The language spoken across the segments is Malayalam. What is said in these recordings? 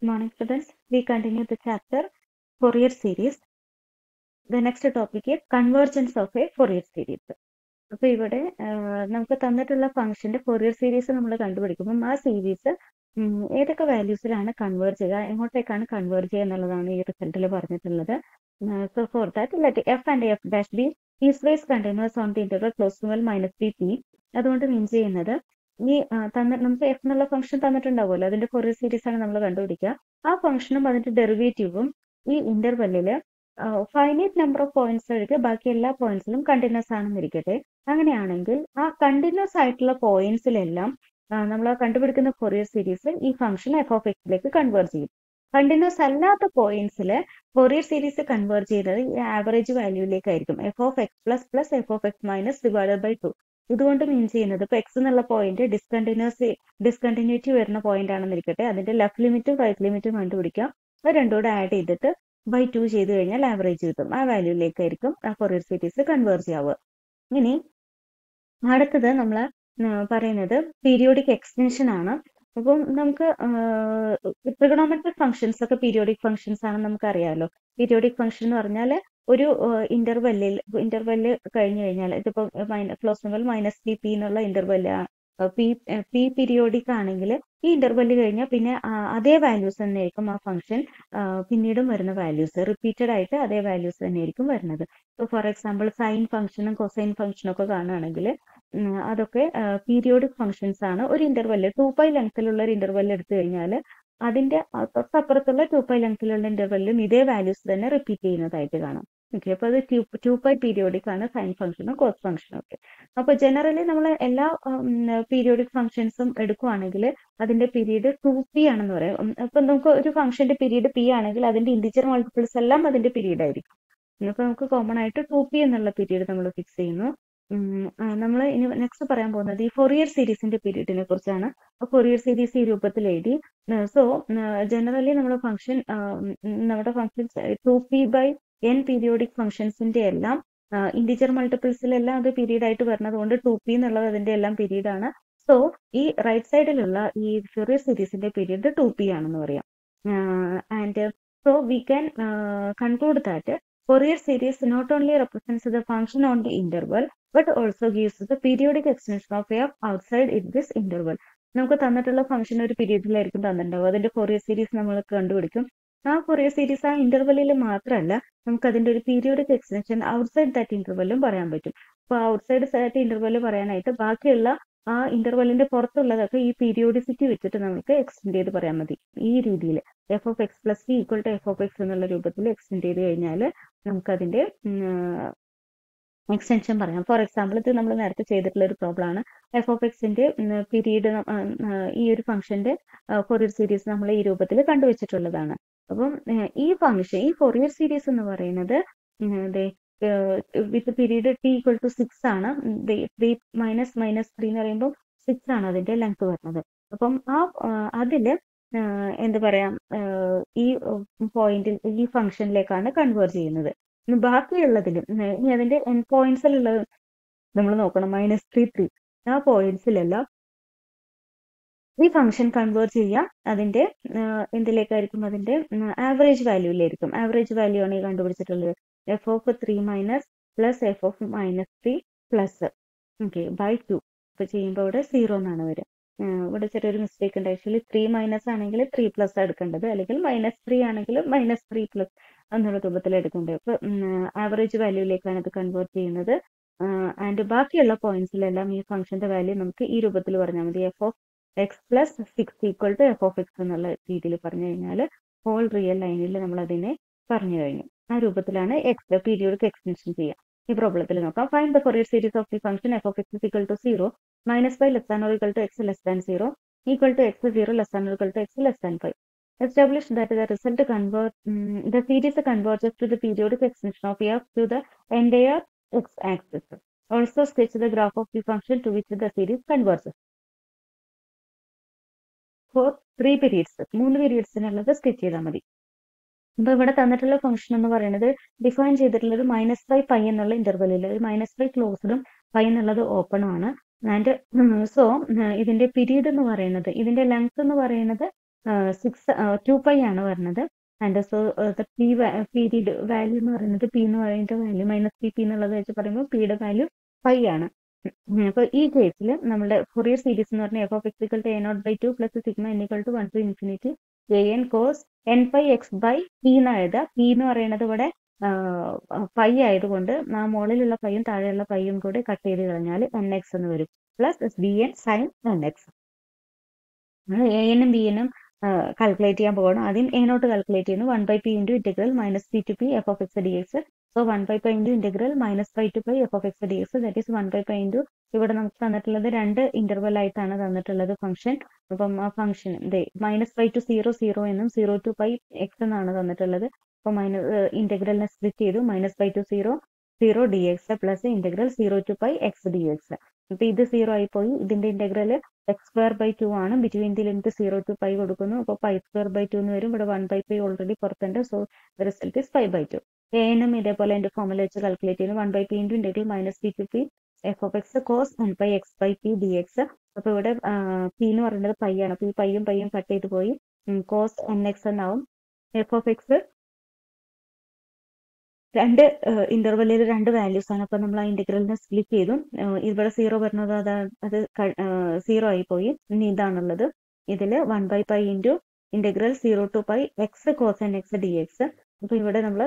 Good morning, students. We continue the chapter Fourier series. The next topic is convergence of a Fourier series. അപ്പോൾ ഇവിടെ നമുക്ക് തന്നിട്ടുള്ള ഫംഗ്ഷന്റെ ഫോറിയർ സീരീസ് നമ്മൾ കണ്ടുപിടിക്കുമ്പോൾ ആ സീരീസ് ഏതൊക്കെ വാല്യൂസിലാണ് കൺവേർജ് ചെയ്യുക, എങ്ങോട്ടേക്കാണ് കൺവേർജ് ചെയ്യുക എന്നുള്ളതാണ് ഈ റിസൾട്ടിൽ പറഞ്ഞിട്ടുള്ളത്. So for that let F and F dash B piecewise continuous on the interval close to -b t. അതുകൊണ്ട് മീൻ ചെയ്യുന്നത് ഈ നമുക്ക് എഫ് എന്നുള്ള ഫംഗ്ഷൻ തന്നിട്ടുണ്ടാവുമല്ലോ, അതിന്റെ ഫോറിയർ സീരീസ് ആണ് നമ്മൾ കണ്ടുപിടിക്കുക. ആ ഫംഗ്ഷനും അതിന്റെ ഡെറിവേറ്റീവും ഈ ഇന്റർവെല്ലില് ഫൈനൈറ്റ് നമ്പർ ഓഫ് പോയിന്റ്സ് ഒഴികെ ബാക്കി എല്ലാ പോയിന്റ്സിലും കണ്ടിന്യൂസ് ആണെന്നിരിക്കട്ടെ. അങ്ങനെയാണെങ്കിൽ ആ കണ്ടിന്യൂസ് ആയിട്ടുള്ള പോയിന്റ്സിലെല്ലാം നമ്മൾ കണ്ടുപിടിക്കുന്ന ഫോറിയർ സീരീസ് ഈ ഫംഗ്ഷൻ എഫ് ഓഫ് എക്സിലേക്ക് കൺവേർട്ട് ചെയ്യും. കണ്ടിന്യൂസ് അല്ലാത്ത പോയിന്റ്സിൽ ഫോറിയർ സീരീസ് കൺവേർട്ട് ചെയ്യുന്നത് ഈ ആവറേജ് വാല്യൂയിലേക്കായിരിക്കും. F of x plus plus f of x minus divided by 2. ഇതുകൊണ്ട് മീൻ ചെയ്യുന്നത് ഇപ്പൊ എക്സ് എന്നുള്ള പോയിന്റ് ഡിസ്കണ്ടിന്യൂറ്റി വരുന്ന പോയിന്റ് ആണെന്നിരിക്കട്ടെ, അതിന്റെ ലെഫ്റ്റ് ലിമിറ്റും റൈറ്റ് ലിമിറ്റും കണ്ടുപിടിക്കാം. അത് രണ്ടുകൂടെ ആഡ് ചെയ്തിട്ട് ബൈ 2 ചെയ്ത് കഴിഞ്ഞാൽ ആവറേജ് കിട്ടും. ആ വാല്യൂയിലേക്കായിരിക്കും ആ ഫോറിയർ സീരീസ് കൺവേർജ് ആവുക. ഇനി അടുത്തത് നമ്മൾ പറയുന്നത് പീരിയോഡിക് എക്സ്റ്റൻഷൻ ആണ്. അപ്പം നമുക്ക് ട്രിഗണോമെട്രിക് ഫംഗ്ഷൻസ് ഒക്കെ പീരിയോഡിക് ഫംഗ്ഷൻസ് ആണെന്ന് നമുക്കറിയാമല്ലോ. പീരിയോഡിക് ഫംഗ്ഷൻ എന്ന് പറഞ്ഞാൽ ഒരു ഇന്റർവെല്ല് കഴിഞ്ഞു കഴിഞ്ഞാൽ ഇതിപ്പോ ക്ലോസ് ഇന്റർവെൽ -p എന്നുള്ള ഇന്റർവെല്ല് പി പീരിയോഡിക് ആണെങ്കിൽ ഈ ഇന്റർവെല്ല് കഴിഞ്ഞാൽ പിന്നെ അതേ വാല്യൂസ് തന്നെയായിരിക്കും ആ ഫംഗ്ഷൻ പിന്നീടും വരുന്ന വാല്യൂസ് റിപ്പീറ്റഡ് ആയിട്ട് അതേ വാല്യൂസ് തന്നെയായിരിക്കും വരുന്നത്. ഫോർ എക്സാമ്പിൾ സൈൻ ഫംഗ്ഷനും കൊസൈൻ ഫംഗ്ഷനും ഒക്കെ കാണുകയാണെങ്കിൽ അതൊക്കെ പീരിയോഡിക് ഫംഗ്ഷൻസ് ആണ്. ഒരു ഇന്റർവെല്ല് 2π ലെങ്ത്തിലുള്ള ഒരു ഇന്റർവെല്ല് എടുത്തു കഴിഞ്ഞാൽ അതിന്റെ തൊട്ടപ്പുറത്തുള്ള 2π ലെങ്ത്തിലുള്ള ഇന്റർവെല്ലും ഇതേ വാല്യൂസ് തന്നെ റിപ്പീറ്റ് ചെയ്യുന്നതായിട്ട് കാണാം. ഓക്കെ, അപ്പൊ അത് 2π പീരിയോഡിക് ആണ് സൈൻ ഫംഗ്ഷനും കോസ് ഫംഗ്ഷനും ഒക്കെ. അപ്പൊ ജനറലി നമ്മൾ എല്ലാ പീരിയോഡിക് ഫംഗ്ഷൻസും എടുക്കുവാണെങ്കിൽ അതിന്റെ പീരീഡ് 2p ആണെന്ന് പറയും. അപ്പൊ നമുക്ക് ഒരു ഫംഗ്ഷന്റെ പീരീഡ് p ആണെങ്കിൽ അതിന്റെ ഇന്റിജർ മൾട്ടിപ്പിൾസ് എല്ലാം അതിന്റെ പീരീഡ് ആയിരിക്കും. ഇപ്പൊ നമുക്ക് കോമൺ ആയിട്ട് 2p എന്നുള്ള പീരീഡ് നമ്മൾ ഫിക്സ് ചെയ്യുന്നു. നമ്മൾ ഇനി നെക്സ്റ്റ് പറയാൻ പോകുന്നത് ഈ ഫൊറിയർ സീരീസിന്റെ പീരീഡിനെ കുറിച്ചാണ്. ഫൊറിയർ സീരീസ് ഈ രൂപത്തിൽ എഴുതി. സോ ജനറലി നമ്മുടെ ഫംഗ്ഷൻ 2p/n പീരിയോഡിക് ഫംഗ്ഷൻസിന്റെ എല്ലാം ഇന്റിജർ മൾട്ടിപ്പിൾസിലെല്ലാം അത് പീരീഡ് ആയിട്ട് വരുന്നത് കൊണ്ട് 2p എന്നുള്ളത് അതിന്റെ എല്ലാം പീരീഡ് ആണ്. സോ ഈ റൈറ്റ് സൈഡിലുള്ള ഈ ഫൊറിയർ സീരീസിന്റെ പീരീഡ് 2p ആണെന്ന് പറയാം. And so we can conclude that Fourier series not only represents the function on the interval but also gives the periodic extension of f outside in this interval. നമുക്ക് തന്നിട്ടുള്ള ഫംഗ്ഷൻ ഒരു പീരീഡിലായിരിക്കും തന്നിട്ടുണ്ടാവും. അതിന്റെ ഫോറിയർ സീരീസ് നമ്മൾ കണ്ടുപിടിക്കും. ആ ഫോറിയർ സീരീസ് ആ ഇന്റർവെല്ലിൽ മാത്രമല്ല നമുക്ക് അതിന്റെ ഒരു പീരിയോഡിക് എക്സ്റ്റൻഷൻ ഔട്ട്സൈഡ് ദാറ്റ് ഇന്റർവെല്ലും പറയാൻ പറ്റും. അപ്പൊ ഔട്ട്സൈഡ് ദാറ്റ് ഇന്റർവെല്ല് പറയാനായിട്ട് ബാക്കിയുള്ള ആ ഇന്റർവെല്ലിന്റെ പുറത്തുള്ളതൊക്കെ ഈ പീരിയോഡിസിറ്റി വെച്ചിട്ട് നമുക്ക് എക്സ്റ്റെൻഡ് ചെയ്ത് പറയാൻ മതി. ഈ രീതിയിൽ F of x plus p = F of X എന്നുള്ള രൂപത്തിൽ എക്സ്റ്റെൻഡ് ചെയ്ത് കഴിഞ്ഞാൽ നമുക്കതിന്റെ എക്സ്റ്റൻഷൻ പറയാം. ഫോർ എക്സാമ്പിൾ ഇത് നമ്മൾ നേരത്തെ ചെയ്തിട്ടുള്ള ഒരു പ്രോബ്ലം ആണ്. എഫ് ഓഫ് എക്സിന്റെ പീരീഡ് ഈ ഒരു ഫംഗ്ഷന്റെ ഫോറിയർ സീരീസ് നമ്മൾ ഈ രൂപത്തിൽ കണ്ടുവച്ചിട്ടുള്ളതാണ്. അപ്പം ഈ ഫംഗ്ഷൻ ഈ ഫോറിയർ സീരീസ് എന്ന് പറയുന്നത് വിത്ത് പീരീഡ് t = 6 ആണ്. 3 - -3 എന്ന് പറയുമ്പോൾ 6 ആണ് അതിന്റെ ലെങ്ത് വരുന്നത്. അപ്പം അതില് എന്താ പറയാ ഈ പോയിന്റിൽ ഈ ഫംഗ്ഷനിലേക്കാണ് കൺവേർട്ട് ചെയ്യുന്നത്. ബാക്കിയുള്ളതിലും ഇനി അതിന്റെ എൻ പോയിന്റ്സിലുള്ളത് നമ്മൾ നോക്കണം. -3 3 ആ പോയിന്റ്സിലെല്ലാം ഈ ഫംഗ്ഷൻ കൺവേർട്ട് ചെയ്യുക അതിന്റെ എന്തിലേക്കായിരിക്കും, അതിന്റെ ആവറേജ് വാല്യൂയിലായിരിക്കും. ആവറേജ് വാല്യൂ ആണ് ഈ കണ്ടുപിടിച്ചിട്ടുള്ളത്. F of 3 - plus f of -3 plus okay by 2. ഇപ്പൊ ചെയ്യുമ്പോൾ ഇവിടെ 0 എന്നാണ് വരിക. ഇവിടെ ചെറിയൊരു മിസ്റ്റേക്ക് ഉണ്ട്. ആക്ച്വലി 3 - ആണെങ്കിൽ 3+ എടുക്കേണ്ടത്, അല്ലെങ്കിൽ -3 ആണെങ്കിൽ -3+ എന്നുള്ള രൂപത്തിൽ എടുക്കേണ്ടത്. അപ്പൊ ആവറേജ് വാല്യൂയിലേക്കാണ് ഇത് കൺവേർട്ട് ചെയ്യുന്നത്. ആൻഡ് ബാക്കിയുള്ള പോയിന്റ്സിലെല്ലാം ഈ ഫംഗ്ഷന്റെ വാല്യൂ നമുക്ക് ഈ രൂപത്തിൽ പറഞ്ഞാൽ മതി. F of x plus 6 = F of X എന്നുള്ള രീതിയിൽ പറഞ്ഞു കഴിഞ്ഞാൽ ഹോൾ റിയൽ ലൈനിൽ നമ്മൾ അതിനെ പറഞ്ഞു കഴിഞ്ഞു. ആ രൂപത്തിലാണ് എക്സ് പീരിയോഡിക് എക്സ്റ്റൻഷൻ ചെയ്യുക. ഈ പ്രോബ്ലത്തിൽ നോക്കാം. Find the Fourier series of the function f of X = 0 -5 < ≤ x < 0 x 0 < x < 5. Establish that the the series converges to the periodic extension of f to the entire x-axis. Also sketch the graph of the function to which the series converges. For 3 periods, 3 പീരീഡ്സിനുള്ളത് sketch ചെയ്താൽ മതി. അപ്പൊ ഇവിടെ തന്നിട്ടുള്ള ഫംഗ്ഷൻ എന്ന് പറയുന്നത് ഡിഫൈൻ ചെയ്തിട്ടുള്ളത് -5 എന്നുള്ള ഇന്റർവെല്ലിൽ, -5 ക്ലോസ്ഡും π എന്നുള്ളത് ഓപ്പണും ആണ്. ആൻഡ് സോ ഇതിന്റെ പീരീഡ് എന്ന് പറയുന്നത്, ഇതിന്റെ ലെങ്ത് എന്ന് പറയുന്നത് 2 പൈ ആണ് വരുന്നത്. ആൻഡ് സോ പീരീഡ് വാല്യൂ എന്ന് പറയുന്നത് പി എന്ന് പറയുന്ന വാല്യൂ -p എന്നുള്ളത് വെച്ച് പറയുമ്പോൾ പിയുടെ വാല്യൂ പൈ ആണ്. അപ്പൊ ഈ കേസിൽ നമ്മുടെ ഫൊറിയർ സീരീസ് എന്ന് പറഞ്ഞാൽ f(a0/2 + sigma n = 1 to infinity an cos n pi x by p എന്ന് എഴുതുക. p എന്ന് പറയുന്നത് ഇവിടെ പൈ ആയതുകൊണ്ട് ആ മുകളിലുള്ള പൈയും താഴെയുള്ള പൈയും കൂടി കട്ട് ചെയ്ത് കളഞ്ഞാൽ nx എന്ന് വരും, plus bn sin nx. an ഉം bn ഉം കാൽക്കുലേറ്റ് ചെയ്യാൻ പോകണം. ആദ്യം a0 കാൽക്കുലേറ്റ് ചെയ്യുന്നു. 1/p × -p to p f of x dx. So 1/π × -π to π f of x dx, that is 1/π ഇവിടെ നമുക്ക് തന്നിട്ടുള്ളത് 2 ഇന്റർവെൽ ആയിട്ടാണ് തന്നിട്ടുള്ളത് ഫംഗ്ഷൻ. അപ്പം ആ ഫംഗ്ഷൻ -π to 0 0 എന്നും 0 to π x എന്നാണ് തന്നിട്ടുള്ളത്. അപ്പൊ ഇന്റഗ്രലിനെ സ്പ്ലിറ്റ് ചെയ്തു. -π to 0 0 dx plus integral 0 to π x dx. അപ്പൊ ഇത് 0 ആയി പോയി. ഇതിന്റെ ഇന്റഗ്രൽ x²/2 ആണ്. ബിറ്റ്വീൻ ദി ലിമിറ്റ് 0 to π കൊടുക്കുന്നു. അപ്പോൾ π²/2 എന്ന് വരും. ഇവിടെ 1/π ഓൾറെഡി പുറത്തുണ്ട്. So result is π/2. an ഇതേപോലെ എന്റെ ഫോർമുല വെച്ച് കാൽക്കുലേറ്റ് ചെയ്യുന്നു. 1/p × -p to p f of x cos n pi x by p dx. അപ്പൊ ഇവിടെ p എന്ന് പറയുന്നത് പൈ ആണ്. അപ്പൊ ഈ പൈയും കട്ട് ചെയ്ത് പോയി cos nx എന്നാവും. f of x രണ്ട് ഇന്റർവെല്ലിൽ 2 വാല്യൂസ് ആണ്. അപ്പൊ നമ്മൾ ആ ഇന്റഗ്രലിനെ സ്പ്ലിറ്റ് ചെയ്തു. ഇവിടെ 0 വരുന്നത് അത് 0 ആയി പോയി. ഇനി ഇതാണുള്ളത്. ഇതില് 1/π integral 0 to π x cos nx dx. അപ്പൊ ഇവിടെ നമ്മൾ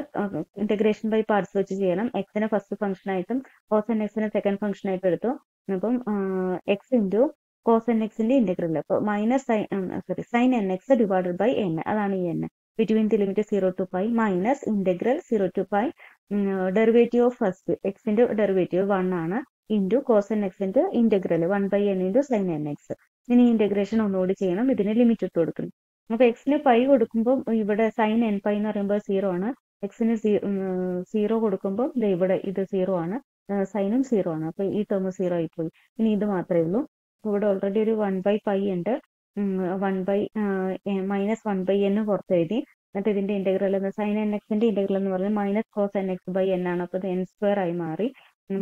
ഇന്റഗ്രേഷൻ ബൈ പാർട്സ് വെച്ച് ചെയ്യണം. എക്സിനെ ഫസ്റ്റ് ഫംഗ്ഷൻ ആയിട്ടും കോസ് എൻ എക്സിനെ സെക്കൻഡ് ഫംഗ്ഷൻ ആയിട്ട് എടുത്തു. അപ്പം എക്സ് ഇൻറ്റു കോസ് എൻ എക്സിന്റെ ഇന്റഗ്രൽ, അപ്പൊ sine n x divided by n, അതാണ് ഈ n. Between the limit 0 to π minus integral 0 to π derivative of first എക്സിന്റെ ഡെറിവേറ്റീവ് 1 ആണ് ഇൻറ്റു കോസ് എൻ എക്സിന്റെ integral 1/n × sine n x. ഇനി ഇന്റഗ്രേഷൻ ഒന്നുകൂടി ചെയ്യണം. ഇതിന് ലിമിറ്റ് ഇട്ട് കൊടുക്കണം. അപ്പൊ എക്സിന് പൈ കൊടുക്കുമ്പോൾ ഇവിടെ സൈൻ എൻ പൈ എന്ന് പറയുമ്പോൾ 0 ആണ്. എക്സിന് 0 കൊടുക്കുമ്പോൾ ഇവിടെ ഇത് 0 ആണ്, സൈനും 0 ആണ്. അപ്പൊ ഈ ടേം 0 ആയിപ്പോയി. ഇനി ഇത് മാത്രമേ ഉള്ളൂ. ഇവിടെ ഓൾറെഡി ഒരു 1/π ഉണ്ട്. -1/n പുറത്ത് എഴുതി. എന്നിട്ട് ഇതിന്റെ ഇന്റഗ്രൽ സൈൻ എൻ എക്സിന്റെ ഇന്റഗ്രൽ എന്ന് പറഞ്ഞാൽ minus cos n x by n ആണ്. അപ്പൊ ഇത് n² ആയി മാറി.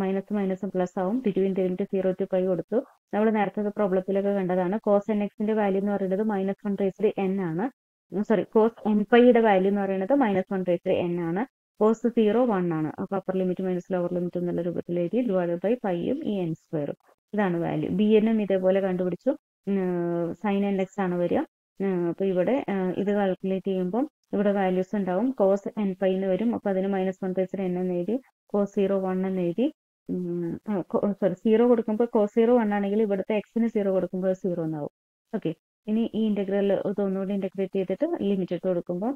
മൈനസും പ്ലസ് ആവും. ബിറ്റ്വീൻ ദി ലിമിറ്റ് 0 to π കൊടുത്തു. നമ്മൾ നേരത്തെ പ്രോബ്ലത്തിലൊക്കെ കണ്ടതാണ്. കോസ് എൻ എക്സിന്റെ വാല്യൂ എന്ന് പറയുന്നത് -1/n ആണ്. സോറി, കോസ് എൻ പൈയുടെ വാല്യൂ എന്ന് പറയുന്നത് -1/n ആണ്. കോസ് 0 1 ആണ്. അപ്പൊ upper limit minus lower limit എന്നുള്ള രൂപത്തിൽ എഴുതി. ഡിവൈഡഡ് ബൈ പൈയും ഈ n². ഇതാണ് വാല്യൂ. bn ഉം ഇതേപോലെ കണ്ടുപിടിച്ചു. സൈൻ എൻ എക്സ് ആണ് വരിക. അപ്പൊ ഇവിടെ ഇത് കാൽക്കുലേറ്റ് ചെയ്യുമ്പോൾ ഇവിടെ വാല്യൂസ് ഉണ്ടാവും. കോസ് എൻ പൈ എന്ന് വരും. അപ്പൊ അതിന് -1/n എന്ന് എഴുതി. കോസ് 0 1 എന്ന് എഴുതി. സോറി, 0 കൊടുക്കുമ്പോൾ കോസ് 0 1 ആണെങ്കിൽ ഇവിടുത്തെ എക്സിന് 0 കൊടുക്കുമ്പോൾ 0 എന്നാവും. ഓക്കെ, ഇനി ഈ ഇന്റഗ്രൽ ഇതൊന്നുകൂടി ഇന്റഗ്രേറ്റ് ചെയ്തിട്ട് ലിമിറ്റ് ഇട്ട് കൊടുക്കുമ്പോൾ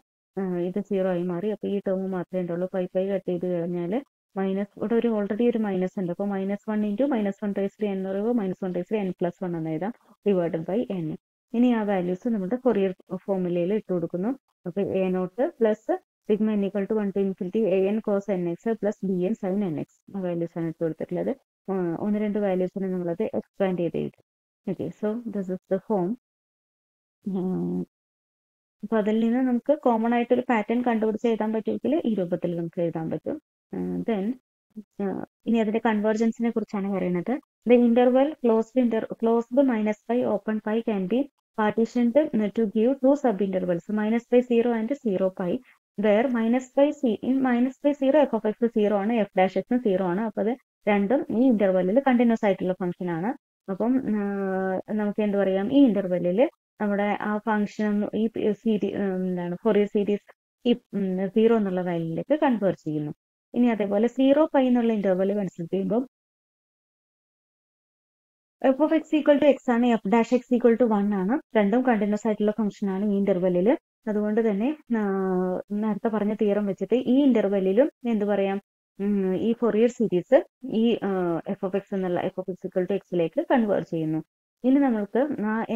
ഇത് 0 ആയി മാറി. അപ്പൊ ഈ ടേം മാത്രമേ ഉള്ളൂ. പൈ കട്ട് ചെയ്ത് കഴിഞ്ഞാൽ ഇവിടെ ഓൾറെഡി ഒരു മൈനസ് ഉണ്ട്. അപ്പൊ -1 × -1/3 എന്ന് പറയുമ്പോൾ -1/n + 1 എന്ന് എഴുതാം, ഡിവൈഡഡ് ബൈ n. ഇനി ആ വാല്യൂസ് നമ്മുടെ ഫൊറിയർ ഫോർമുലയിൽ ഇട്ട് കൊടുക്കുന്നു. അപ്പൊ a0 plus sigma n = 1 to infinity an cos nx plus bn sin nx. ആ വാല്യൂസ് ആണ് ഇട്ട് കൊടുത്തിട്ടുള്ളത്. 1-2 വാല്യൂസിനെ നമ്മളത് എക്സ്പാൻഡ് ചെയ്ത് എഴുതും. Okay, so this is the form. അപ്പൊ അതിൽ നിന്ന് നമുക്ക് കോമൺ ആയിട്ട് ഒരു പാറ്റേൺ കണ്ടുപിടിച്ച് എഴുതാൻ പറ്റുമെങ്കിൽ ഈ രൂപത്തിൽ നമുക്ക് എഴുതാൻ പറ്റും. ദെൻ ഇനി അതിന്റെ കൺവേർജൻസിനെ കുറിച്ചാണ് പറയുന്നത്. The interval closed -π open π can be partitioned to give 2 sub-intervals -π 0 and 0π, where -π 0 f of x 0 ആണ്, f dash x 0 ആണ്. അപ്പൊ അത് രണ്ടും ഈ ഇന്റർവെല്ലിൽ കണ്ടിന്യൂസ് ആയിട്ടുള്ള ഫംഗ്ഷൻ ആണ്. അപ്പം നമുക്ക് എന്ത് പറയാം, ഈ ഇന്റർവെല്ലിൽ നമ്മുടെ ആ ഫംഗ്ഷൻ ഈ ഫൊറിയർ സീരീസ് ഈ 0 എന്നുള്ള വാല്യൂയിലേക്ക് കൺവേർട്ട് ചെയ്യുന്നു. ഇനി അതേപോലെ 0π എന്നുള്ള ഇന്റർവെൽ കൺസിഡർ ചെയ്യുമ്പോൾ f of x = x ആണ്, f dash x = 1 ആണ്. രണ്ടും കണ്ടിന്യൂസ് ആയിട്ടുള്ള ഫംഗ്ഷൻ ആണ് ഈ ഇന്റർവെല്ലിൽ. അതുകൊണ്ട് തന്നെ നേരത്തെ പറഞ്ഞ തിയറം വെച്ചിട്ട് ഈ ഇന്റർവെല്ലിലും എന്ത് പറയാം, ഈ ഫൊറിയർ സീരീസ് ഈ f of x = x convert ചെയ്യുന്നു. ഇനി നമ്മൾക്ക്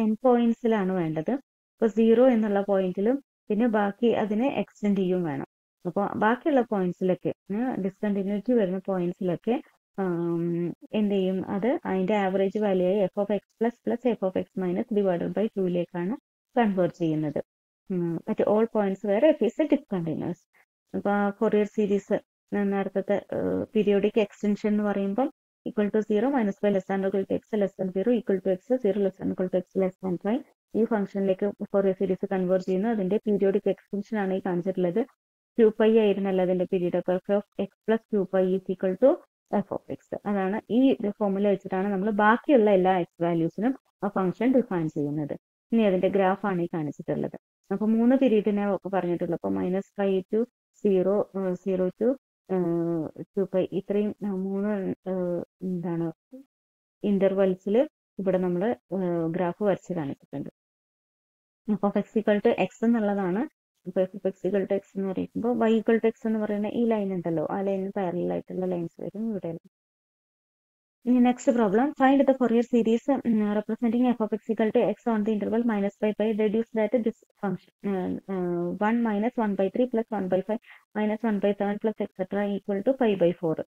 n പോയിന്റ്സിലാണ് വേണ്ടത്. ഇപ്പൊ 0 എന്നുള്ള പോയിന്റിലും പിന്നെ ബാക്കി അതിനെ എക്സ്റ്റെൻഡ് ചെയ്യും വേണം. അപ്പോൾ ബാക്കിയുള്ള പോയിന്റ്സിലൊക്കെ ഡിസ്കണ്ടിന്യൂറ്റി വരുന്ന പോയിന്റ്സിലൊക്കെ എന്ത് ചെയ്യും, അത് അതിന്റെ ആവറേജ് വാല്യൂ ആയി f of x plus f of x minus divided by 2 convert ചെയ്യുന്നത്. At all points where f is discontinuous. അപ്പൊ ഫൊറിയർ സീരീസ് നേരത്തെ പീരിയോഡിക് എക്സ്റ്റൻഷൻ എന്ന് പറയുമ്പോൾ = 0 -π < x < 0 = x 0 < x < x < 5 ഈ ഫംഗ്ഷനിലേക്ക് ഫോറിയർ സീരീസ് കൺവേർട്ട് ചെയ്യുന്നു. അതിന്റെ പീരിയോഡിക് എക്സ്റ്റൻഷൻ ആണ് ഈ കാണിച്ചിട്ടുള്ളത്. 2π ആയിരുന്നല്ലോ അതിന്റെ പീരീഡ്. അപ്പോൾ f of x plus 2π is equal to f of x. അതാണ് ഈ ഫോർമുല വെച്ചിട്ടാണ് നമ്മൾ ബാക്കിയുള്ള എല്ലാ എക്സ് വാല്യൂസിനും ആ ഫംഗ്ഷൻ ഡിഫൈൻ ചെയ്യുന്നത്. ഇനി അതിന്റെ ഗ്രാഫാണ് ഈ കാണിച്ചിട്ടുള്ളത്. അപ്പൊ 3 പീരീഡിനെ പറഞ്ഞിട്ടുള്ളൂ. അപ്പോൾ -5 to 0, 0 to 2π ഇത്രയും 3 എന്താണ് ഇന്റർവെൽസിൽ ഇവിടെ നമ്മൾ ഗ്രാഫ് വരച്ച് കാണിച്ചിട്ടുണ്ട്. അപ്പോൾ x equal to x എന്നുള്ളതാണ്. ഇപ്പോൾ x equal to x എന്ന് പറയുമ്പോൾ y equal to x എന്ന് പറയുന്ന ഈ ലൈൻ ഉണ്ടല്ലോ, ആ ലൈനിന് പാരലൽ ആയിട്ടുള്ള ലൈൻസ് വരും ഇവിടെ. ഇനി next problem, find the Fourier series representing f of x equal to x on the interval -5π, deduce that this function 1 minus 1/3 plus 1/5 minus 1/7 plus etc equal to π/4.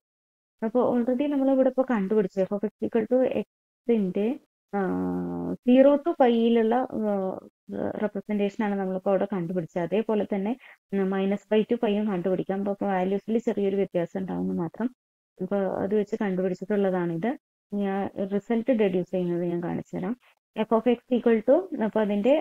അപ്പോൾ ഓൾറെഡി നമ്മൾ ഇവിടെ ഇപ്പോൾ കണ്ടുപിടിച്ചു f of x equal to x-ന്റെ 0 to πയിലുള്ള റെപ്രസെന്റേഷൻ ആണ് നമ്മളിപ്പോൾ അവിടെ കണ്ടുപിടിച്ചത്. അതേപോലെ തന്നെ -π to πയും കണ്ടുപിടിക്കാം. അപ്പോൾ വാല്യൂസിൽ ചെറിയൊരു വ്യത്യാസം ഉണ്ടാവുമെന്ന് മാത്രം. അപ്പോൾ അത് വെച്ച് കണ്ടുപിടിച്ചിട്ടുള്ളതാണിത്. ഞാൻ റിസൾട്ട് ഡെഡ്യൂസ് ചെയ്യുന്നത് ഞാൻ കാണിച്ചു തരാം. f of x equal to, അപ്പോൾ അതിന്റെ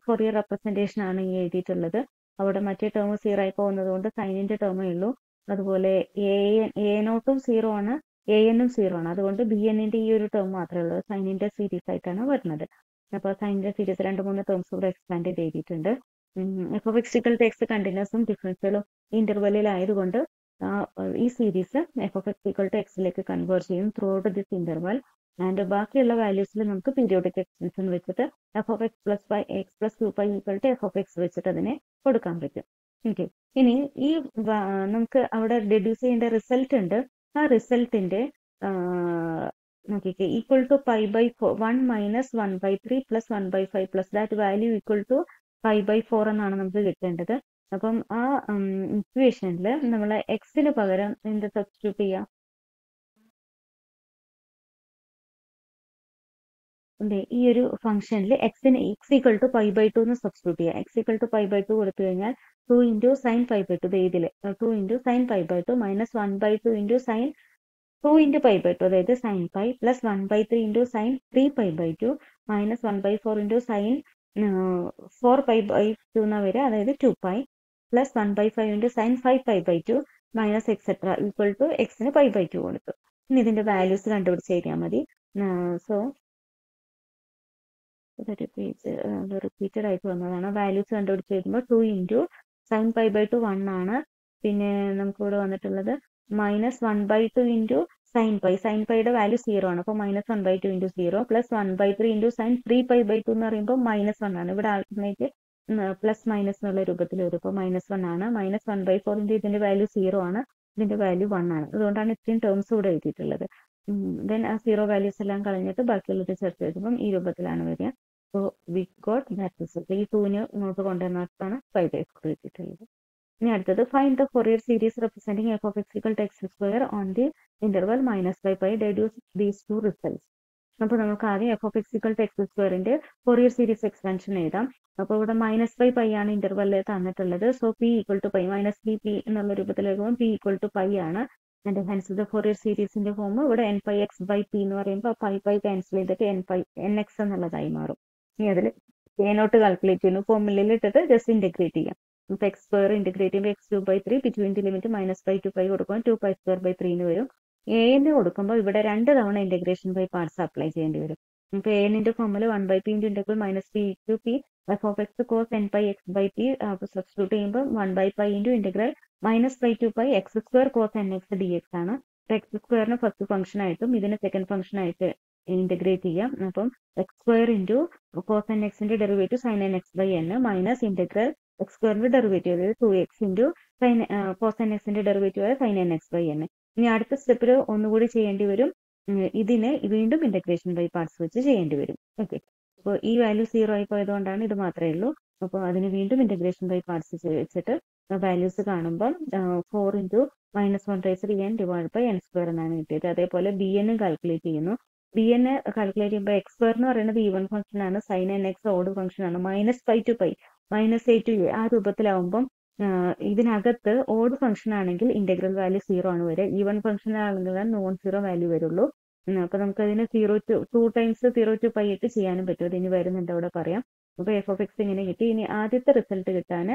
ഫോറിയർ റെപ്രസെന്റേഷൻ ആണ് ഈ എഴുതിയിട്ടുള്ളത്. അവിടെ മറ്റേ ടേം 0 ആയി പോകുന്നത് കൊണ്ട് സൈനിന്റെ ടേമേ ഉള്ളൂ. അതുപോലെ a0ഉം 0 ആണ്, an-ഉം 0 ആണ്. അതുകൊണ്ട് bn-ന്റെ ഈ ഒരു ടേം മാത്രമേ ഉള്ളൂ. സൈനിന്റെ സീരീസ് ആയിട്ടാണ് വരുന്നത്. അപ്പോൾ സൈനിന്റെ സീരീസ് 2-3 ടേംസ് ഇവിടെ എക്സ്പാൻഡ് ചെയ്ത് എഴുതിയിട്ടുണ്ട്. f of x equal to x കണ്ടിന്യൂസും ഡിഫറൻഷ്യലും ഇന്റർവെല്ലിലായതുകൊണ്ട് ഈ series f of x equal to x ലേക്ക് കൺവേർട്ട് ചെയ്യും throughout this interval. And ബാക്കിയുള്ള വാല്യൂസിൽ നമുക്ക് പീരിയോഡിക് എക്സ്റ്റൻഷൻ വെച്ചിട്ട് f of x plus x plus 2π equal to f of x വെച്ചിട്ട് അതിനെ കൊടുക്കാൻ പറ്റും. ഓക്കെ, ഇനി ഈ നമുക്ക് അവിടെ ഡെഡ്യൂസ് ചെയ്യേണ്ട റിസൾട്ട് ഉണ്ട്. ആ റിസൾട്ടിന്റെ നോക്കിക്കേ, equal to π/4, 1 minus 1/3 plus 1/5 plus that value equal to π/4 എന്നാണ് നമുക്ക് കിട്ടേണ്ടത്. അപ്പം ആ ഇക്വേഷനിൽ നമ്മൾ എക്സിന് പകരം എന്ത് സബ്സ്റ്റിറ്റ്യൂട്ട് ചെയ്യാം? ഈ ഒരു ഫംഗ്ഷനിൽ എക്സിന് x ഈക്വൽ ടു π/2 എന്ന് സബ്സ്റ്റിറ്റ്യൂട്ട് ചെയ്യാം. x ഈക്വൽ ടു π/2 കൊടുത്തു കഴിഞ്ഞാൽ 2 ഇൻറ്റു സൈൻ π/2 ഇതിൽ 2 into sine π/2 minus 1/2 into sine 2 into π/2 അതായത് sine pi plus 1/3 into sine 3π/2 minus 1/4 into sine 4π/2 എന്നാ വരിക, അതായത് 2π plus 1/5 into sine 5π/2 minus etcetera equal to എക്സിന് π/2 കൊടുത്തു. ഇനി ഇതിന്റെ വാല്യൂസ് കണ്ടുപിടിച്ച് കഴിഞ്ഞാൽ മതി. സോ ഇതൊരു പേജ് റിപ്പീറ്റഡ് ആയിട്ട് വന്നതാണ്. വാല്യൂസ് കണ്ടുപിടിച്ച് കഴിയുമ്പോൾ 2 ഇൻറ്റു സൈൻ π/2 1 ആണ്. പിന്നെ നമുക്ക് ഇവിടെ വന്നിട്ടുള്ളത് minus 1/2 into sine pi, sine പൈയുടെ വാല്യൂ 0 ആണ്. അപ്പോൾ minus 1/2 into 0 plus 1/3 into sine 3π/2 എന്ന് പറയുമ്പോൾ -1 ആണ്. ഇവിടെ ആൾട്ടർനേറ്റ് പ്ലസ് മൈനസ് എന്നുള്ള രൂപത്തിൽ വരും. അപ്പോൾ -1 ആണ്. മൈനസ് 1/4 ഇൻറ്റു ഇതിന്റെ വാല്യൂ 0 ആണ്, ഇതിന്റെ വാല്യൂ 1 ആണ്. അതുകൊണ്ടാണ് ഇത്രയും ടേംസ് ഇവിടെ എഴുതിയിട്ടുള്ളത്. ദെൻ ആ 0 വാല്യൂസ് എല്ലാം കളഞ്ഞിട്ട് ബാക്കിയുള്ളത് ചേർത്ത് എഴുതുമ്പം ഈ രൂപത്തിലാണ് വരിക. So we got that result. ഈ 2ന് ഇങ്ങോട്ട് കൊണ്ടുവന്നിട്ടാണ് π/4 എഴുതിയിട്ടുള്ളത്. ഇനി അടുത്തത്, find the Fourier series representing f of x equal to x² on the interval -π, deduce these two results. അപ്പോൾ നമുക്ക് ആദ്യം f of x equal to x²ന്റെ ഫോറിയർ സീരീസ് എക്സ്പാൻഷൻ എഴുതാം. അപ്പോൾ ഇവിടെ -π ആണ് ഇന്റർവെല്ലിൽ തന്നിട്ടുള്ളത്. So p equal to pi minus p എന്നുള്ള രൂപത്തിൽ എഴുതുമ്പോൾ p ഈക്വൽ ടു പൈ ആണ്. ആൻഡ് ഹെൻസ് ദ ഫോറിയർ സീരീസിന്റെ ഫോം ഇവിടെ nπx/p എന്ന് പറയുമ്പോൾ പൈ ക്യാൻസൽ ചെയ്തിട്ട് nx എന്നുള്ളതായി മാറും. ഇനി അതിൽ a0 കാൽക്കുലേറ്റ് ചെയ്യുന്നു. ഫോർമുലയിൽ ഇട്ടിട്ട് ജസ്റ്റ് ഇന്റഗ്രേറ്റ് ചെയ്യാം. ഇപ്പൊ x² ഇന്റഗ്രേറ്റ് ചെയ്യുമ്പോൾ x³ between the limit -π to π കൊടുക്കുമ്പോൾ 2π²/3 എന്ന് വരും. an കൊടുക്കുമ്പോൾ ഇവിടെ 2 തവണ ഇന്റഗ്രേഷൻ ബൈ പാർട്സ് അപ്ലൈ ചെയ്യേണ്ടി വരും. ഇപ്പൊ an-ന്റെ formula 1/p × integral -p to p f of x cos nπx/p substitute ചെയ്യുമ്പോൾ 1/π × integral -π to π x² cos nx dx ആണ്. x² ഫസ്റ്റ് ഫംഗ്ഷൻ ആയിട്ടും ഇതിന് സെക്കൻഡ് ഫംഗ്ഷൻ ആയിട്ട് ഇന്റഗ്രേറ്റ് ചെയ്യാം. അപ്പം x² ഇൻറ്റു cos nx-ന്റെ derivative sin nx/n minus integral x² derivative അതായത് 2x ഇൻറ്റു സൈൻ cos nx-ന്റെ ഡെറിവേറ്റീവ് ആയ sin nx/n. ഇനി അടുത്ത സ്റ്റെപ്പിൽ ഒന്നുകൂടി ചെയ്യേണ്ടി വരും. ഇതിനെ വീണ്ടും ഇന്റഗ്രേഷൻ ബൈ പാർട്സ് വെച്ച് ചെയ്യേണ്ടി വരും. ഓക്കെ, അപ്പോൾ ഈ വാല്യൂ 0 ആയി പോയതുകൊണ്ടാണ് ഇത് മാത്രമേ ഉള്ളൂ. അപ്പോൾ അതിന് വീണ്ടും ഇന്റഗ്രേഷൻ ബൈ പാർട്സ് വെച്ചിട്ട് വാല്യൂസ് കാണുമ്പോൾ 4 into -1/n divide by n² എന്നാണ് കിട്ടിയത്. അതേപോലെ bn കാൽക്കുലേറ്റ് ചെയ്യുന്നു. bn കാൽക്കുലേറ്റ് ചെയ്യുമ്പോൾ x² എന്ന് പറയുന്നത് ഈവൻ ഫംഗ്ഷൻ ആണ്, sin nx ഓഡ് ഫംഗ്ഷൻ ആണ്. -π to π -a to a ആ രൂപത്തിലാവുമ്പം ഇതിനകത്ത് ഓഡ് ഫംഗ്ഷൻ ആണെങ്കിൽ ഇന്റഗ്രൽ വാല്യൂ 0 ആണ് വരിക. ഈവൻ ഫംഗ്ഷൻ ആണെങ്കിൽ നോൺ സീറോ വാല്യൂ വരുള്ളൂ. അപ്പൊ നമുക്ക് അതിന് 2 ടൈംസ് 0 to π ഇട്ട് ചെയ്യാനും പറ്റും. അത് ഇനി വരുന്നുണ്ട് അവിടെ പറയാം. അപ്പോൾ എഫ് ഓഫ് എക്സ് ഇങ്ങനെ കിട്ടി. ഇനി ആദ്യത്തെ റിസൾട്ട് കിട്ടാൻ